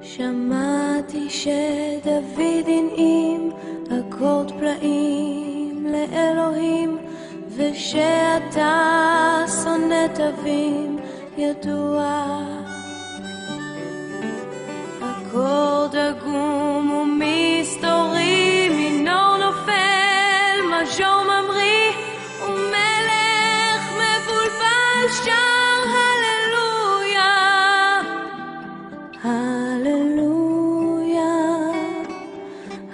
שמעתי שדוד הנעים אקורד פלאים לאלוהים, ושאתה שונא תווים ידוע. אקורד עגום ומסתורי, מינור נופל, מז'ור ממריא, ומלך מבולבל שר הללויה, הללויה,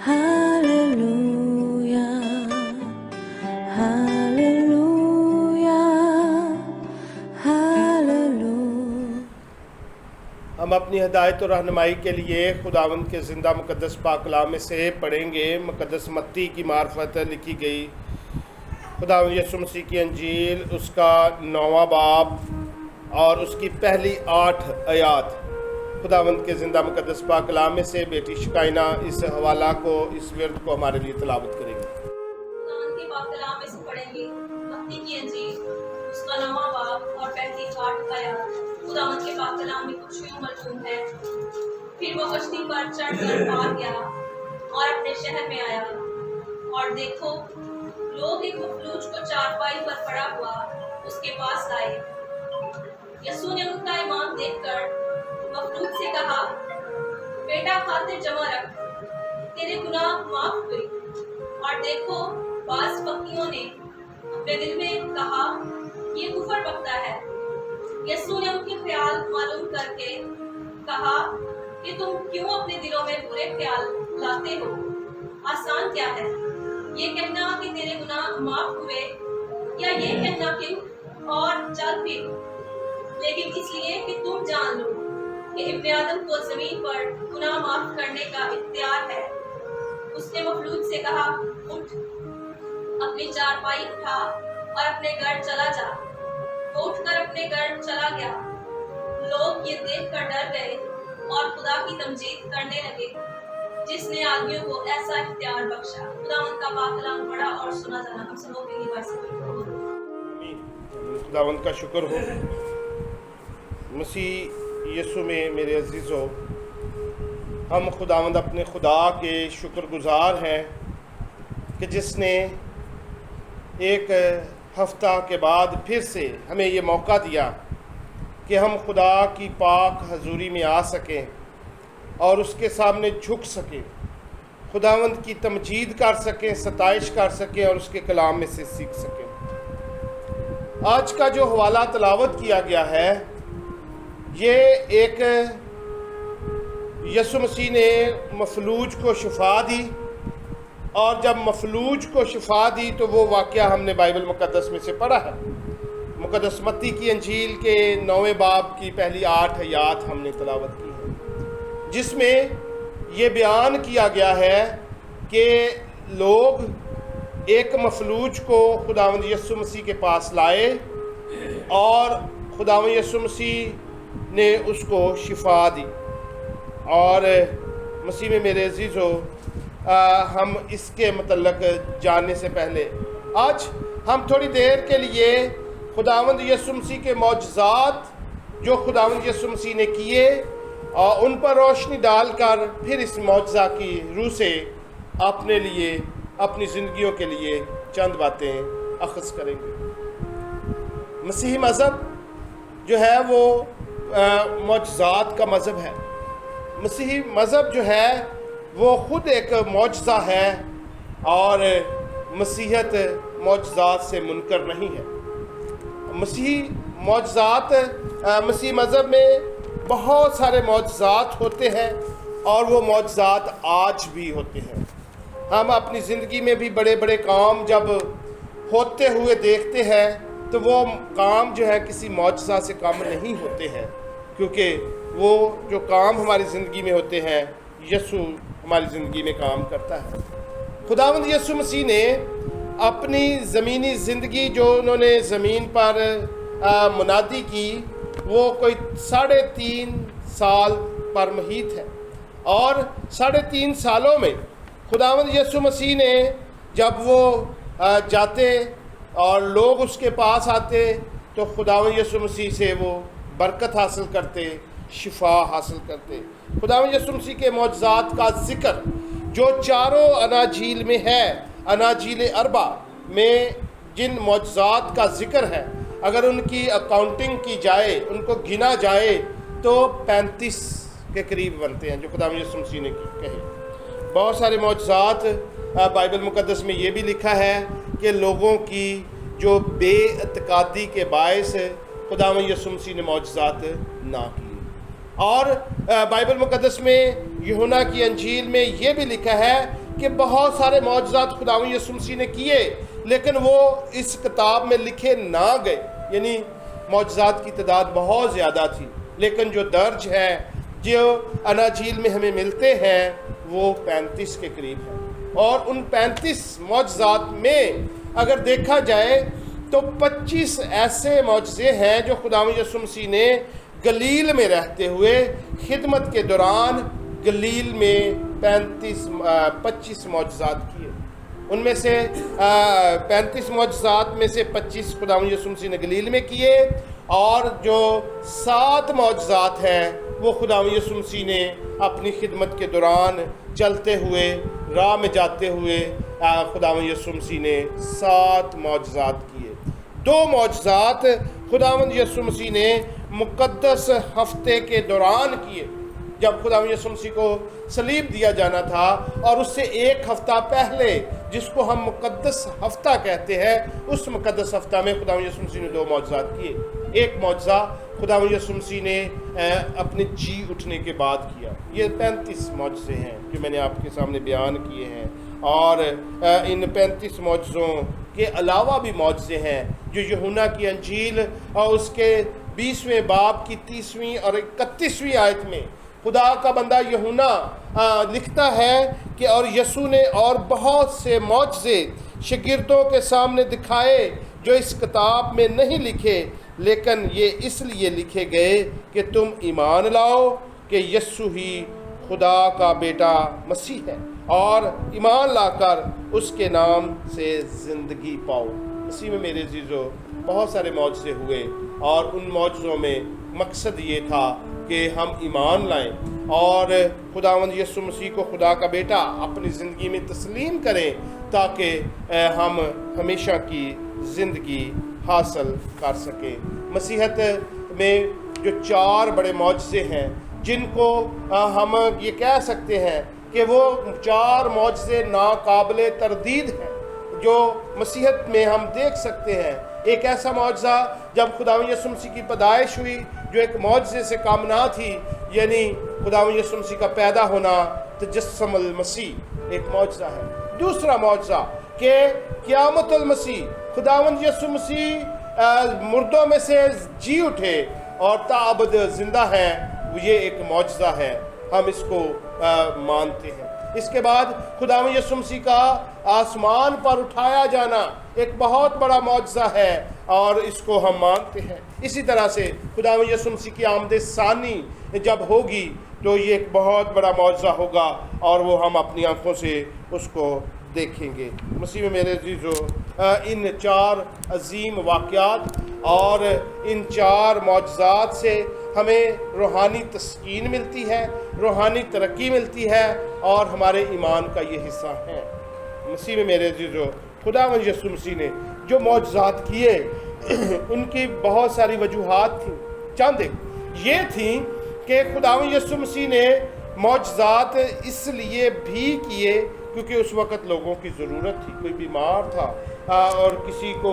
הללויה, הללויה, הללויה. ہم اپنی ہدایت اور رہنمائی کے لیے خداوند کے زندہ مقدس پاک کلام میں سے پڑھیں گے۔ مقدس متی کی معرفت لکھی گئی خداوند یسوع مسیح کی انجیل، اس کا 9واں باب اور اس کی پہلی 8 آیات۔ خداوند کے زندہ مقدس پاک کلام میں سے بیٹی شکائنہ اس حوالہ کو، اس ورد کو ہمارے لیے تلاوت کرے گی۔ خداوند کے پاک کلام میں سے پڑھیں گے متی کی انجیل، اس کا 9واں باب اور پہلی 8 آیات۔ خداوند کے پاک کلام میں کچھ یوں مرسوم ہے: پھر وہ کشتی پر چڑھ کر پار گیا اور اپنے شہر میں آیا، اور دیکھو لوگ ایک مفلوج کو چارپائی پر پڑا ہوا اس کے پاس لائے۔ یسوع نے ان کا ایمان دیکھ کر مفلوج سے کہا، بیٹا خاطر جمع رکھ، تیرے گناہ معاف ہوئے۔ اور دیکھو بعض بکیوں نے اپنے دل میں کہا، یہ کفر بکتا ہے۔ یسوع نے ان کے خیال معلوم کر کے کہا کہ تم کیوں اپنے دلوں میں برے خیال لاتے ہو؟ آسان کیا ہے، یہ کہنا کہ تیرے گناہ معاف ہوئے، یا یہ کہنا کہ اور چل پھر؟ لیکن اس لیے کہ تم جان لو کہ ابن آدم کو زمین پر گناہ معاف کرنے کا اختیار ہے۔ اس نے مفلوج سے کہا، اٹھ، اپنی چارپائی اٹھا اور اپنے گھر چلا جا۔ وہ اٹھ کر اپنے گھر چلا گیا۔ لوگ یہ دیکھ کر ڈر گئے اور خدا کی تمجید کرنے لگے جس نے آدمیوں کو ایسا اختیار بخشا۔ خداوند کا پاک کلام پڑھا اور سنا جانا ہم سبوں کے لیے باعث خوشی ہو۔ خداوند کا شکر ہو۔ مسیح یسوع میں میرے عزیزو، ہم خداوند اپنے خدا کے شکر گزار ہیں کہ جس نے ایک ہفتہ کے بعد پھر سے ہمیں یہ موقع دیا کہ ہم خدا کی پاک حضوری میں آ سکیں اور اس کے سامنے جھک سکیں، خداوند کی تمجید کر سکیں، ستائش کر سکیں اور اس کے کلام میں سے سیکھ سکیں۔ آج کا جو حوالہ تلاوت کیا گیا ہے، یہ ایک یسوع مسیح نے مفلوج کو شفا دی، اور جب مفلوج کو شفا دی تو وہ واقعہ ہم نے بائبل مقدس میں سے پڑھا ہے۔ مقدس متی کی انجیل کے 9ویں باب کی پہلی 8 آیات ہم نے تلاوت کی ہے، جس میں یہ بیان کیا گیا ہے کہ لوگ ایک مفلوج کو خداوند یسوع مسیح کے پاس لائے اور خداوند یسوع مسیح نے اس کو شفا دی۔ اور مسیح میں میرے عزیزو، ہم اس کے متعلق جاننے سے پہلے آج ہم تھوڑی دیر کے لیے خداوند یسوع مسیح کے معجزات جو خداوند یسوع مسیح نے کیے اور ان پر روشنی ڈال کر پھر اس معجزہ کی روح سے اپنے لیے، اپنی زندگیوں کے لیے چند باتیں اخذ کریں گے۔ مسیحی مذہب جو ہے وہ معجزات کا مذہب ہے۔ مسیحی مذہب جو ہے وہ خود ایک معجزہ ہے، اور مسیحیت معجزات سے منکر نہیں ہے۔ مسیحی مذہب میں بہت سارے معجزات ہوتے ہیں، اور وہ معجزات آج بھی ہوتے ہیں۔ ہم اپنی زندگی میں بھی بڑے بڑے کام جب ہوتے ہوئے دیکھتے ہیں تو وہ کام جو ہے کسی معجزہ سے کم نہیں ہوتے ہیں، کیونکہ وہ جو کام ہماری زندگی میں ہوتے ہیں یسوع ہماری زندگی میں کام کرتا ہے۔ خداوند یسوع مسیح نے اپنی زمینی زندگی جو انہوں نے زمین پر منادی کی، وہ کوئی 3.5 سال پر محیط ہے، اور 3.5 سالوں میں خداوند یسوع مسیح نے جب وہ جاتے اور لوگ اس کے پاس آتے تو خداوند یسوع مسیح سے وہ برکت حاصل کرتے شفا حاصل کرتے۔ خداوند یسوع مسیح کے معجزات کا ذکر جو چاروں اناجیل میں ہے، اناجیل اربع میں جن معجزات کا ذکر ہے، اگر ان کی اکاؤنٹنگ کی جائے، ان کو گنا جائے تو 35 کے قریب بنتے ہیں جو خداوند یسوع مسیح نے کہے۔ بہت سارے معجزات بائبل مقدس میں یہ بھی لکھا ہے کہ لوگوں کی جو بے اعتقادی کے باعث خداوند یسوع مسیح نے معجزات نہ کیے۔ اور بائبل مقدس میں یوحنا کی انجیل میں یہ بھی لکھا ہے کہ بہت سارے معجزات خداوند یسوع مسیح نے کیے، لیکن وہ اس کتاب میں لکھے نہ گئے، یعنی معجزات کی تعداد بہت زیادہ تھی، لیکن جو درج ہے، جو اناجیل میں ہمیں ملتے ہیں، وہ 35 کے قریب ہیں۔ اور ان 35 معجزات میں اگر دیکھا جائے تو 25 ایسے معجزے ہیں جو خداوند یسوع مسیح نے گلیل میں رہتے ہوئے خدمت کے دوران گلیل میں 25 معجزات کیے۔ ان میں سے 35 معجزات میں سے 25 خداوند یسوع مسیح نے گلیل میں کیے، اور جو 7 معجزات ہیں وہ خداوند یسوع مسیح نے اپنی خدمت کے دوران چلتے ہوئے، راہ میں جاتے ہوئے خداوند یسوع مسیح نے 7 معجزات کیے۔ 2 معجزات خداوند یسوع مسیح نے مقدس ہفتے کے دوران کیے، جب خداوند یسوع مسیح کو صلیب دیا جانا تھا، اور اس سے 1 ہفتہ پہلے جس کو ہم مقدس ہفتہ کہتے ہیں، اس مقدس ہفتہ میں خداوند یسوع مسیح نے 2 معجزات کیے۔ ایک معجزہ خداوند یسوع مسیح نے اپنے جی اٹھنے کے بعد کیا۔ یہ 35 معجزے ہیں جو میں نے آپ کے سامنے بیان کیے ہیں، اور ان 35 معجزوں کے علاوہ بھی معجزے ہیں جو یوحنا کی انجیل اور اس کے 20ویں باب کی 30ویں اور 31ویں آیت میں خدا کا بندہ یوحنا لکھتا ہے کہ اور یسوع نے اور بہت سے معجزے شاگردوں کے سامنے دکھائے جو اس کتاب میں نہیں لکھے، لیکن یہ اس لیے لکھے گئے کہ تم ایمان لاؤ کہ یسوع ہی خدا کا بیٹا مسیح ہے، اور ایمان لا کر اس کے نام سے زندگی پاؤ۔ اسی میں میرے عزیزو بہت سارے معجزے ہوئے، اور ان معجزوں میں مقصد یہ تھا کہ ہم ایمان لائیں اور خداوند یسوع مسیح کو خدا کا بیٹا اپنی زندگی میں تسلیم کریں، تاکہ ہم ہمیشہ کی زندگی حاصل کر سکیں۔ مسیحیت میں جو 4 بڑے معجزے ہیں، جن کو ہم یہ کہہ سکتے ہیں کہ وہ 4 معجزے ناقابل تردید ہیں جو مسیحیت میں ہم دیکھ سکتے ہیں۔ ایک ایسا معجزہ جب خداوند یسوع مسیح کی پیدائش ہوئی، جو ایک معجزے سے کم نہ تھی، یعنی خداوند یسوع مسیح کا پیدا ہونا، تجسم المسیح ایک معجزہ ہے۔ دوسرا معجزہ کہ قیامت المسیح، خداوند یسوع مسیح مردوں میں سے جی اٹھے اور تاابد زندہ ہیں، یہ ایک معجزہ ہے، ہم اس کو مانتے ہیں۔ اس کے بعد خداوند یسوع مسیح کا آسمان پر اٹھایا جانا ایک بہت بڑا معجزہ ہے، اور اس کو ہم مانتے ہیں۔ اسی طرح سے خداوند یسوع مسیح کی آمد ثانی جب ہوگی تو یہ ایک بہت بڑا معجزہ ہوگا، اور وہ ہم اپنی آنکھوں سے اس کو دیکھیں گے۔ مسیح میں میرے عزیزو، ان 4 عظیم واقعات اور ان 4 معجزات سے ہمیں روحانی تسکین ملتی ہے، روحانی ترقی ملتی ہے، اور ہمارے ایمان کا یہ حصہ ہے۔ مسیح میں میرے عزیزو، خداوند یسوع مسیح نے جو معجزات کیے ان کی بہت ساری وجوہات تھیں۔ چند یہ تھیں کہ خداوند یسوع مسیح نے معجزات اس لیے بھی کیے کیونکہ اس وقت لوگوں کی ضرورت تھی، کوئی بیمار تھا اور کسی کو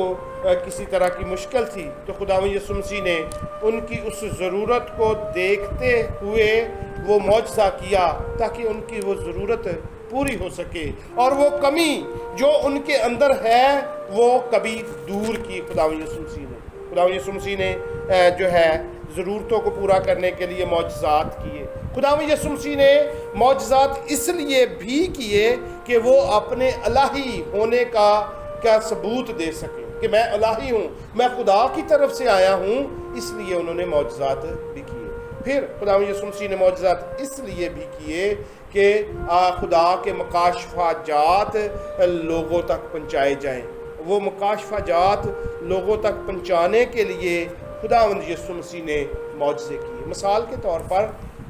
کسی طرح کی مشکل تھی، تو خداوند یسوع مسیح نے ان کی اس ضرورت کو دیکھتے ہوئے وہ معجزہ کیا تاکہ ان کی وہ ضرورت پوری ہو سکے، اور وہ کمی جو ان کے اندر ہے وہ کبھی دور کی خداوند یسوع مسیح نے۔ خداوند یسوع مسیح نے جو ہے ضرورتوں کو پورا کرنے کے لیے معجزات کیے۔ خداوند یسوع مسیح نے معجزات اس لیے بھی کیے کہ وہ اپنے الہی ہونے کا ثبوت دے سکیں کہ میں الہی ہوں، میں خدا کی طرف سے آیا ہوں، اس لیے انہوں نے معجزات بھی کیے۔ پھر خداوند یسوع مسیح نے معجزات اس لیے بھی کیے کہ خدا کے مکاشفہ جات لوگوں تک پہنچائے جائیں۔ وہ مکاشفہ جات لوگوں تک پہنچانے کے لیے خداوند یسوع مسیح نے معجزے کیے۔ مثال کے طور پر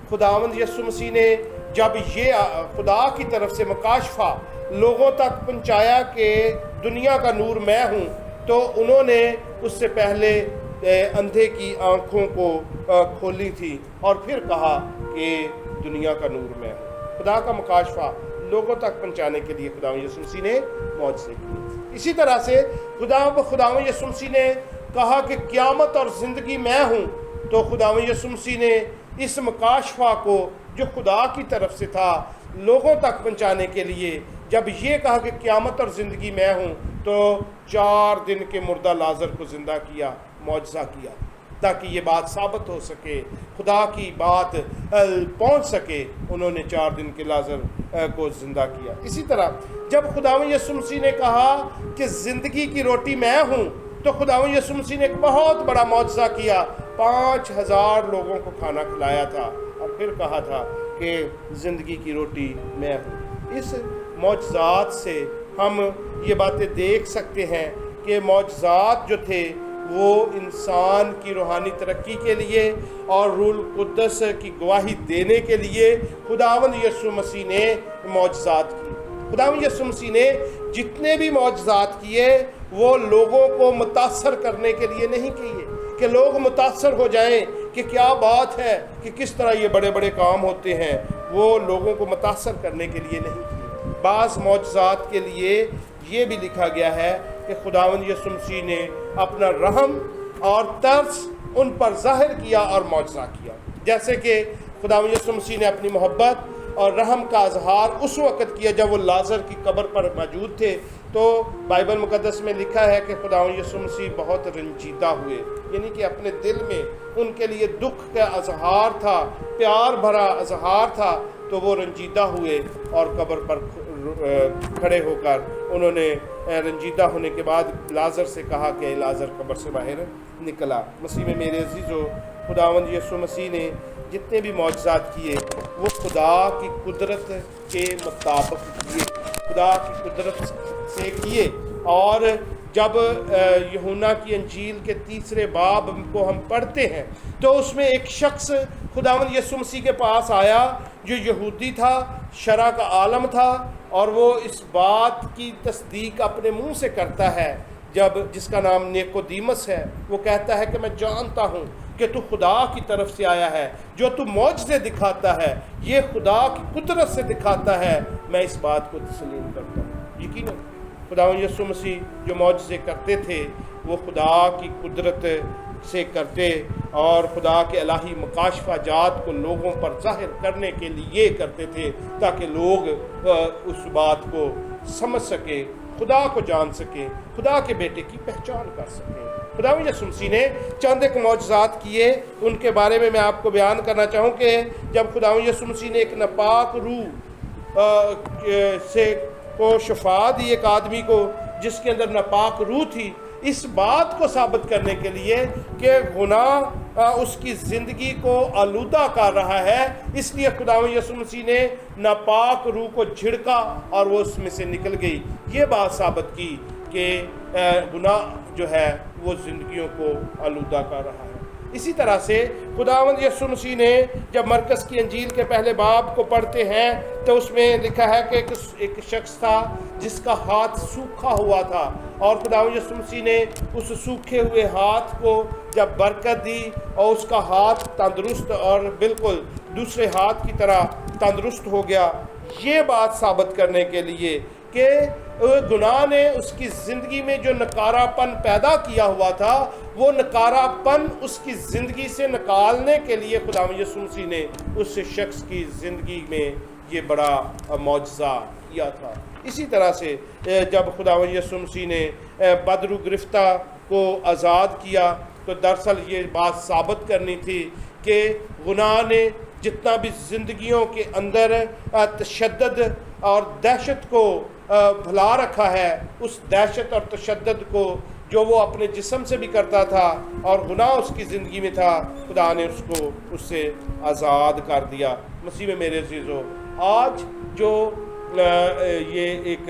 خداوند یسوع مسیح نے جب یہ خدا کی طرف سے مکاشفہ لوگوں تک پہنچایا کہ دنیا کا نور میں ہوں، تو انہوں نے اس سے پہلے اندھے کی آنکھوں کو کھولی تھی اور پھر کہا کہ دنیا کا نور میں ہوں۔ خدا کا مکاشفہ لوگوں تک پہنچانے کے لیے خداوند یسوع مسیح نے معجزے کیے۔ اسی طرح سے خداوند یسوع مسیح نے کہا کہ قیامت اور زندگی میں ہوں، تو خداوند یسوع مسیح نے اس مکاشفہ کو جو خدا کی طرف سے تھا لوگوں تک پہنچانے کے لیے جب یہ کہا کہ قیامت اور زندگی میں ہوں، تو 4 دن کے مردہ لازر کو زندہ کیا، معجزہ کیا، تاکہ یہ بات ثابت ہو سکے، خدا کی بات پہنچ سکے۔ انہوں نے 4 دن کے لازر کو زندہ کیا۔ اسی طرح جب خداوند یسوع مسیح نے کہا کہ زندگی کی روٹی میں ہوں، تو خداوند یسوع مسیح نے ایک بہت بڑا معجزہ کیا، 5000 لوگوں کو کھانا کھلایا تھا اور پھر کہا تھا کہ زندگی کی روٹی میں ہوں۔ اس معجزات سے ہم یہ باتیں دیکھ سکتے ہیں کہ معجزات جو تھے وہ انسان کی روحانی ترقی کے لیے اور روح القدس کی گواہی دینے کے لیے خداوند یسوع مسیح نے معجزات کی۔ خداوند یسوع مسیح نے جتنے بھی معجزات کیے وہ لوگوں کو متاثر کرنے کے لیے نہیں کیے کہ لوگ متاثر ہو جائیں کہ کیا بات ہے کہ کس طرح یہ بڑے بڑے کام ہوتے ہیں، وہ لوگوں کو متاثر کرنے کے لیے نہیں کیے۔ بعض معجزات کے لیے یہ بھی لکھا گیا ہے کہ خداوند یسوع مسیح نے اپنا رحم اور ترس ان پر ظاہر کیا اور معجزہ کیا، جیسے کہ خداوند یسوع مسیح نے اپنی محبت اور رحم کا اظہار اس وقت کیا جب وہ لازر کی قبر پر موجود تھے۔ تو بائبل مقدس میں لکھا ہے کہ خداوند یسوع مسیح بہت رنجیدہ ہوئے، یعنی کہ اپنے دل میں ان کے لیے دکھ کا اظہار تھا، پیار بھرا اظہار تھا، تو وہ رنجیدہ ہوئے اور قبر پر کھڑے ہو کر انہوں نے رنجیدہ ہونے کے بعد لازر سے کہا کہ لازر قبر سے باہر نکلا۔ مسیح میں میرے عزیزو، خداوند یسوع مسیح نے جتنے بھی معجزات کیے وہ خدا کی قدرت کے مطابق کیے، خدا کی قدرت سے کیے۔ اور جب یوحنا کی انجیل کے 3 باب کو ہم پڑھتے ہیں تو اس میں ایک شخص خداوند یسوع مسیح کے پاس آیا جو یہودی تھا، شرع کا عالم تھا، اور وہ اس بات کی تصدیق اپنے منہ سے کرتا ہے جس کا نام نیکودیمس ہے۔ وہ کہتا ہے کہ میں جانتا ہوں کہ تو خدا کی طرف سے آیا ہے، جو تو معجزے دکھاتا ہے یہ خدا کی قدرت سے دکھاتا ہے، میں اس بات کو تسلیم کرتا ہوں۔ یقیناً خداوند یسوع مسیح جو معجزے کرتے تھے وہ خدا کی قدرت سے کرتے اور خدا کے الہی مکاشفہ جات کو لوگوں پر ظاہر کرنے کے لیے کرتے تھے، تاکہ لوگ اس بات کو سمجھ سکیں، خدا کو جان سکیں، خدا کے بیٹے کی پہچان کر سکیں۔ خداوند یسوع مسیح نے چند ایک معجزات کیے، ان کے بارے میں آپ کو بیان کرنا چاہوں کہ جب خداوند یسوع مسیح نے ایک ناپاک روح سے کو شفا دی ایک آدمی کو جس کے اندر ناپاک روح تھی، اس بات کو ثابت کرنے کے لیے کہ گناہ اس کی زندگی کو آلودہ کر رہا ہے، اس لیے خداوند یسوع مسیح نے ناپاک روح کو جھڑکا اور وہ اس میں سے نکل گئی۔ یہ بات ثابت کی کہ گناہ جو ہے وہ زندگیوں کو آلودہ کر رہا ہے۔ اسی طرح سے خداوند یسوع مسیح نے جب مرکز کی انجیل کے پہلے باب کو پڑھتے ہیں تو اس میں لکھا ہے کہ ایک شخص تھا جس کا ہاتھ سوکھا ہوا تھا، اور خداوند یسوع مسیح نے اس سوکھے ہوئے ہاتھ کو جب برکت دی اور اس کا ہاتھ تندرست اور بالکل دوسرے ہاتھ کی طرح تندرست ہو گیا، یہ بات ثابت کرنے کے لیے کہ گناہ نے اس کی زندگی میں جو نکارا پن پیدا کیا ہوا تھا وہ نکارا پن اس کی زندگی سے نکالنے کے لیے خداوند یسوع مسیح نے اس شخص کی زندگی میں یہ بڑا معجزہ کیا تھا۔ اسی طرح سے جب خداوند یسوع مسیح نے بدرو گرفتہ کو آزاد کیا تو دراصل یہ بات ثابت کرنی تھی کہ گناہ نے جتنا بھی زندگیوں کے اندر تشدد اور دہشت کو بھلا رکھا ہے، اس دہشت اور تشدد کو جو وہ اپنے جسم سے بھی کرتا تھا اور گناہ اس کی زندگی میں تھا، خدا نے اس کو اس سے آزاد کر دیا۔ مسیح میں میرے عزیزو، آج جو یہ ایک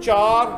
4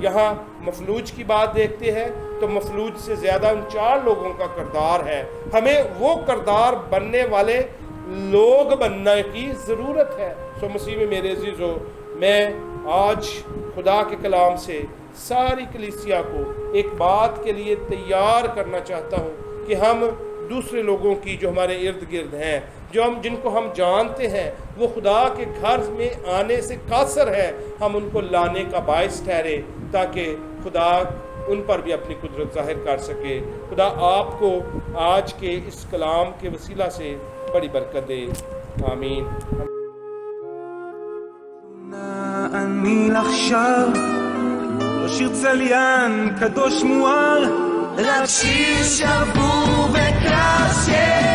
یہاں مفلوج کی بات دیکھتے ہیں تو مفلوج سے زیادہ ان 4 لوگوں کا کردار ہے. ہمیں وہ کردار بننے والے لوگ بننے کی ضرورت ہے. سو مسیح میں میرے عزیزو، میں آج خدا کے کلام سے ساری کلیسیا کو ایک بات کے لیے تیار کرنا چاہتا ہوں کہ ہم دوسرے لوگوں کی جو ہمارے ارد گرد ہیں، جن کو ہم جانتے ہیں وہ خدا کے گھر میں آنے سے قاصر ہے، ہم ان کو لانے کا باعث ٹھہرے تاکہ خدا ان پر بھی اپنی قدرت ظاہر کر سکے. خدا آپ کو آج کے اس کلام کے وسیلہ سے بڑی برکت دے. آمین. אני עכשיו לא שיר צליין קדוש מואר, רק שיר שבור וקשה